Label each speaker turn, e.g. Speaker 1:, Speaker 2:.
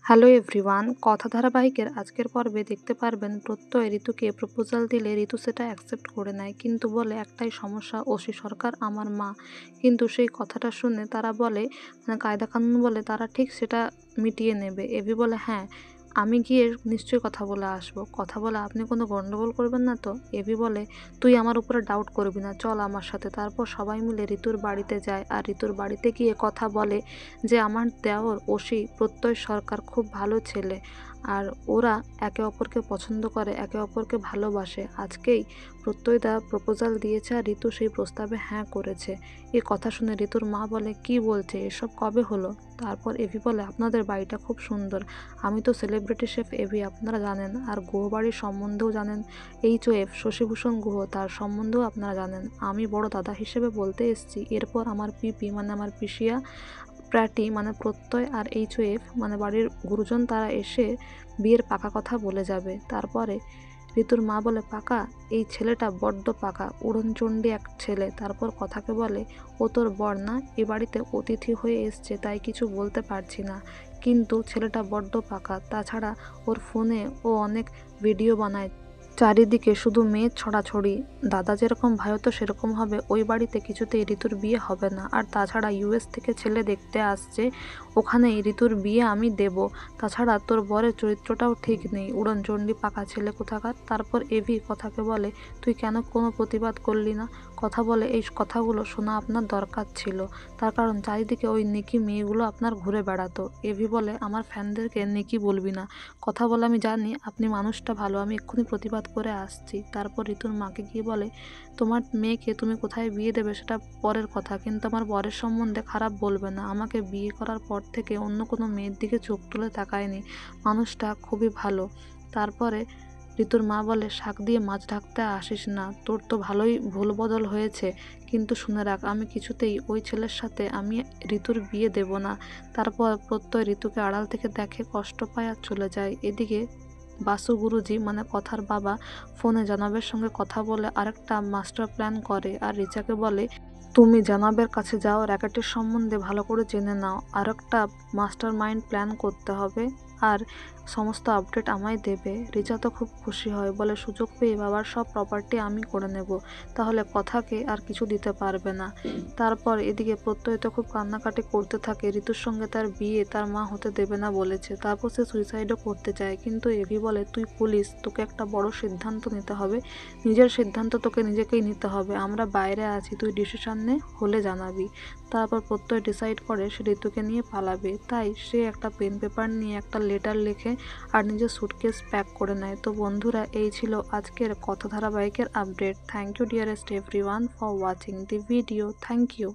Speaker 1: Hello everyone, কথা ধারাবাহিকের আজকের পর্বে দেখতে পারবেন প্রত্যয় ঋতুকে প্রপোজাল দিলে ঋতু সেটা অ্যাকসেপ্ট করে নেয়, কিন্তু বলে একটাই সমস্যা, ওসি সরকার আমার মা। কিন্তু সেই কথাটা শুনে তারা বলে কায়দা কানুন বলে তারা ঠিক সেটা মিটিয়ে নেবে। এভি বলে হ্যাঁ, আমি গিয়ে নিশ্চয়ই কথা বলে আসবো। কথা বলে আপনি কোনো গণ্ডগোল করবেন না তো? এভি বলে তুই আমার উপরে ডাউট করবি না, চল আমার সাথে। তারপর সবাই মিলে ঋতুর বাড়িতে যায়, আর ঋতুর বাড়িতে গিয়ে কথা বলে যে আমার দেওর ওসি প্রত্যয় সরকার খুব ভালো ছেলে, আর ওরা একে অপরকে পছন্দ করে, একে অপরকে ভালোবাসে। আজকেই প্রত্যয়দা প্রপোজাল দিয়েছে আর ঋতু সেই প্রস্তাবে হ্যাঁ করেছে। এই কথা শুনে ঋতুর মা বলে কি বলছে, এসব কবে হলো? তারপর এভি বলে আপনাদের বাড়িটা খুব সুন্দর, আমি তো সেলিব্রিটি শেফ এভি, আপনারা জানেন, আর গুহ বাড়ির সম্বন্ধেও জানেন। HOF শশীভূষণ গুহ, তার সম্বন্ধেও আপনারা জানেন। আমি বড় দাদা হিসেবে বলতে এসেছি, এরপর আমার পিপি মানে আমার পিসিয়া প্র্যাটি মানে প্রত্যয় আর HOF মানে বাড়ির গুরুজন তারা এসে বিয়ের পাকা কথা বলে যাবে। তারপরে ঋতুর মা বলে পাকা, এই ছেলেটা বড্ড পাকা, উড়নচণ্ডী এক ছেলে। তারপর কথাকে বলে ও তোর বর না, এ বাড়িতে অতিথি হয়ে এসছে, তাই কিছু বলতে পারছি না, কিন্তু ছেলেটা বড্ড পাকা। তাছাড়া ওর ফোনে ও অনেক ভিডিও বানায়, চারিদিকে শুধু মেয়ের ছড়াছড়ি। দাদা যেরকম ভাইও সেরকম হবে, ওই বাড়িতে কিছুতেই ঋতুর বিয়ে হবে না। আর তাছাড়া US থেকে ছেলে দেখতে আসছে, ওখানেই ঋতুর বিয়ে আমি দেব। তাছাড়া তোর বরের চরিত্রটাও ঠিক নেই, উড়নচণ্ডী পাকা ছেলে কোথাকার। তারপর এভি কথাকে বলে তুই কেন কোনো প্রতিবাদ করলি না? কথা বলে এই কথাগুলো শোনা আপনার দরকার ছিল, তার কারণ চারিদিকে ওই নেকি মেয়েগুলো আপনার ঘুরে বেড়াতো। এভি বলে আমার ফ্যানদেরকে নেকি বলবি না। কথা বলে আমি জানি আপনি মানুষটা ভালো, আমি এক্ষুনি প্রতিবাদ করে আসছি। তারপর ঋতুর মাকে গিয়ে বলে তোমার মেয়েকে তুমি কোথায় বিয়ে দেবে সেটা পরের কথা, কিন্তু আমার বরের সম্বন্ধে খারাপ বলবে না। আমাকে বিয়ে করার পর থেকে অন্য কোনো মেয়ের দিকে চোখ তুলে তাকায়নি, মানুষটা খুবই ভালো। তারপরে ঋতুর মা বলে শাক দিয়ে মাছ ঢাকতে আসিস না, তোর তো ভালোই ভুল বদল হয়েছে, কিন্তু শুনে রাখ আমি কিছুতেই ওই ছেলের সাথে আমি ঋতুর বিয়ে দেব না। তারপর প্রত্যয় ঋতুকে আড়াল থেকে দেখে, কষ্ট পায় আর চলে যায়। এদিকে বাসু গুরুজি মানে কথার বাবা ফোনে জানাবের সঙ্গে কথা বলে আরেকটা মাস্টার প্ল্যান করে, আর রিচাকে বলে তুমি জানাবের কাছে যাও, র্যাকেটের সম্বন্ধে ভালো করে জেনে নাও, আরেকটা মাস্টার মাইন্ড প্ল্যান করতে হবে, আর সমস্ত আপডেট আমায় দেবে। রিচা তো খুব খুশি হয়, বলে সুযোগ পেয়ে বাবার সব প্রপার্টি আমি করে নেব, তাহলে কথাকে আর কিছু দিতে পারবে না। তারপর এদিকে প্রত্যয় তো খুব কান্নাকাটি করতে থাকে, ঋতুর সঙ্গে তার বিয়ে তার মা হতে দেবে না বলেছে। তারপর সে সুইসাইডও করতে চায়, কিন্তু এভি বলে তুই পুলিশ, তোকে একটা বড় সিদ্ধান্ত নিতে হবে, নিজের সিদ্ধান্ত তোকে নিজেকেই নিতে হবে, আমরা বাইরে আছি, তুই ডিসিশন নে, হলে জানাবি। তারপর প্রত্যয় ডিসাইড করে সে ঋতুকে নিয়ে পালাবে, তাই সে একটা পেন পেপার নিয়ে একটা লেটার লেখে আর নিজের সুটকেস প্যাক করে নেয়। তো বন্ধুরা, এই ছিল আজকের কথা ধারাবাহিকের update. Thank you dearest everyone for watching the video. Thank you.